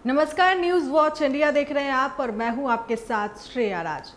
नमस्कार, news watch India देख रहे हैं आप और मैं हूं आपके साथ श्रेया राज।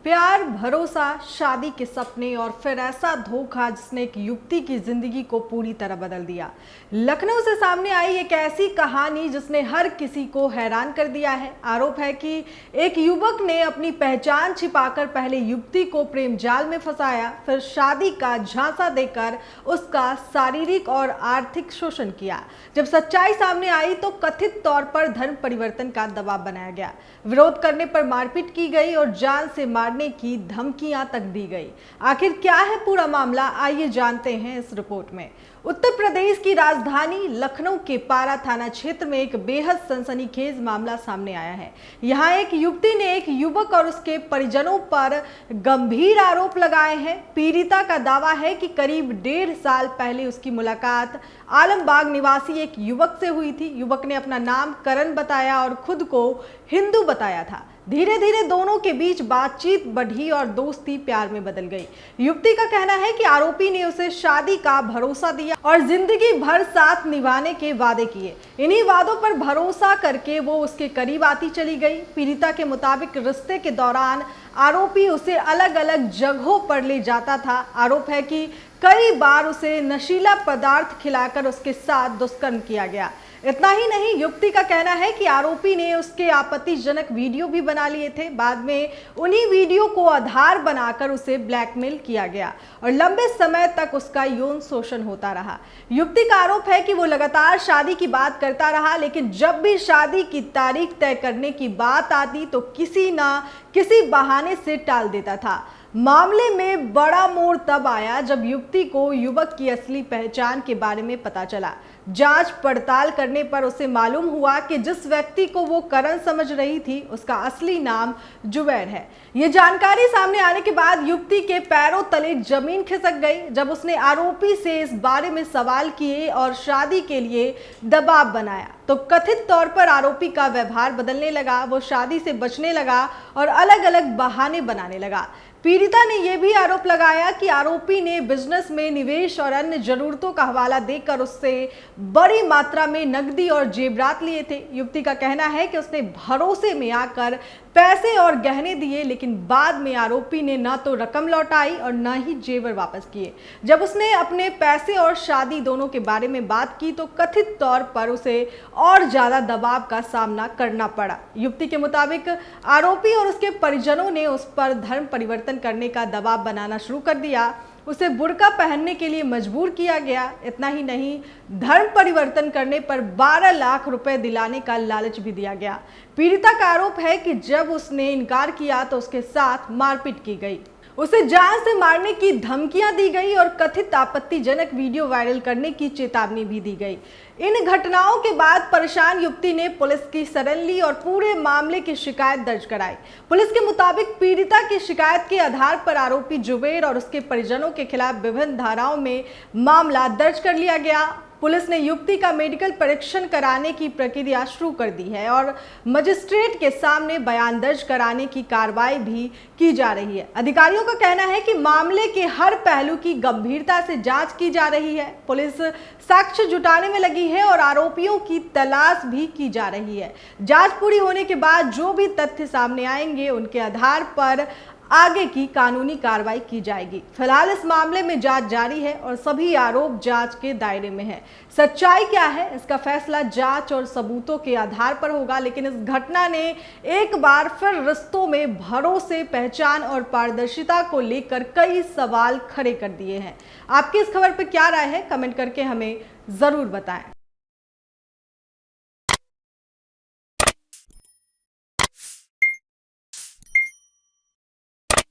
प्यार, भरोसा, शादी के सपने और फिर ऐसा धोखा जिसने एक युवती की जिंदगी को पूरी तरह बदल दिया। लखनऊ से सामने आई एक ऐसी कहानी जिसने हर किसी को हैरान कर दिया है। आरोप है कि एक युवक ने अपनी पहचान छिपाकर पहले युवती को प्रेम जाल में फंसाया, फिर शादी का झांसा देकर उसका शारीरिक और आर्थिक शोषण किया। जब सच्चाई सामने आई तो कथित तौर पर धर्म परिवर्तन का दबाव बनाया गया, विरोध करने पर मारपीट की गई और जान से मारने की धमकियां तक दी गई। आखिर क्या है पूरा मामला, आइए जानते हैं इस रिपोर्ट में। उत्तर प्रदेश की राजधानी लखनऊ के पारा थाना क्षेत्र में एक बेहद सनसनीखेज मामला सामने आया है। यहाँ एक युवती ने एक युवक और उसके परिजनों पर गंभीर आरोप लगाए हैं। पीड़िता का दावा है कि करीब 1.5 साल पहले उसकी मुलाकात आलमबाग निवासी एक युवक से हुई थी। युवक ने अपना नाम करण बताया और खुद को हिंदू बताया था। धीरे धीरे दोनों के बीच बातचीत बढ़ी और दोस्ती प्यार में बदल गई। युवती का कहना है कि आरोपी ने उसे शादी का भरोसा दिया और जिंदगी भर साथ निभाने के वादे किए। इन्हीं वादों पर भरोसा करके वो उसके करीब आती चली गई। पीड़िता के मुताबिक रिश्ते के दौरान आरोपी उसे अलग अलग जगहों पर ले जाता था। आरोप है कि कई बार उसे नशीला पदार्थ खिलाकर उसके साथ दुष्कर्म किया गया। इतना ही नहीं, युवती का कहना है कि आरोपी ने उसके आपत्तिजनक वीडियो भी बना लिए थे। बाद में उन्हीं वीडियो को आधार बनाकर उसे ब्लैकमेल किया गया और लंबे समय तक उसका यौन शोषण होता रहा। युवती का आरोप है कि वो लगातार शादी की बात करता रहा, लेकिन जब भी शादी की तारीख तय करने की बात आती तो किसी ना किसी बहाने से टाल देता था। मामले में बड़ा मोड़ तब आया जब युवती को युवक की असली पहचान के बारे में पता चला। जांच पड़ताल करने पर उसे मालूम हुआ कि जिस व्यक्ति को वो करण समझ रही थी उसका असली नाम जुबैर है। ये जानकारी सामने आने के बाद युवती के पैरों तले जमीन खिसक गई जब उसने आरोपी से इस बारे में सवाल किए और शादी के लिए दबाव बनाया तो कथित तौर पर आरोपी का व्यवहार बदलने लगा। वो शादी से बचने लगा और अलग अलग बहाने बनाने लगा। पीड़िता ने यह भी आरोप लगाया कि आरोपी ने बिजनेस में निवेश और अन्य जरूरतों का हवाला देकर उससे बड़ी मात्रा में नकदी और जेवरात लिए थे। युवती का कहना है कि उसने भरोसे में आकर पैसे और गहने दिए, लेकिन बाद में आरोपी ने न तो रकम लौटाई और न ही जेवर वापस किए। जब उसने अपने पैसे और शादी दोनों के बारे में बात की तो कथित तौर पर उसे और ज्यादा दबाव का सामना करना पड़ा। युवती के मुताबिक आरोपी और उसके परिजनों ने उस पर धर्म परिवर्तन करने का दबाव बनाना शुरू कर दिया। उसे बुर्का पहनने के लिए मजबूर किया गया। इतना ही नहीं, धर्म परिवर्तन करने पर 12 लाख रुपए दिलाने का लालच भी दिया गया। पीड़िता का आरोप है कि जब उसने इनकार किया तो उसके साथ मारपीट की गई, उसे जान से मारने की धमकियां दी गई और कथित आपत्तिजनक वीडियो वायरल करने की चेतावनी भी दी गई। इन घटनाओं के बाद परेशान युवती ने पुलिस की शरण ली और पूरे मामले की शिकायत दर्ज कराई। पुलिस के मुताबिक पीड़िता की शिकायत के आधार पर आरोपी जुबैर और उसके परिजनों के खिलाफ विभिन्न धाराओं में मामला दर्ज कर लिया गया। पुलिस ने युवती का मेडिकल परीक्षण कराने की प्रक्रिया शुरू कर दी है और मजिस्ट्रेट के सामने बयान दर्ज कराने की कार्रवाई भी की जा रही है। अधिकारियों का कहना है कि मामले के हर पहलू की गंभीरता से जांच की जा रही है। पुलिस साक्ष्य जुटाने में लगी है और आरोपियों की तलाश भी की जा रही है। जांच पूरी होने के बाद जो भी तथ्य सामने आएंगे उनके आधार पर आगे की कानूनी कार्रवाई की जाएगी। फिलहाल इस मामले में जांच जारी है और सभी आरोप जांच के दायरे में है। सच्चाई क्या है इसका फैसला जांच और सबूतों के आधार पर होगा, लेकिन इस घटना ने एक बार फिर रिश्तों में भरोसे, पहचान और पारदर्शिता को लेकर कई सवाल खड़े कर दिए हैं। आपकी इस खबर पर क्या राय है, कमेंट करके हमें जरूर बताएं।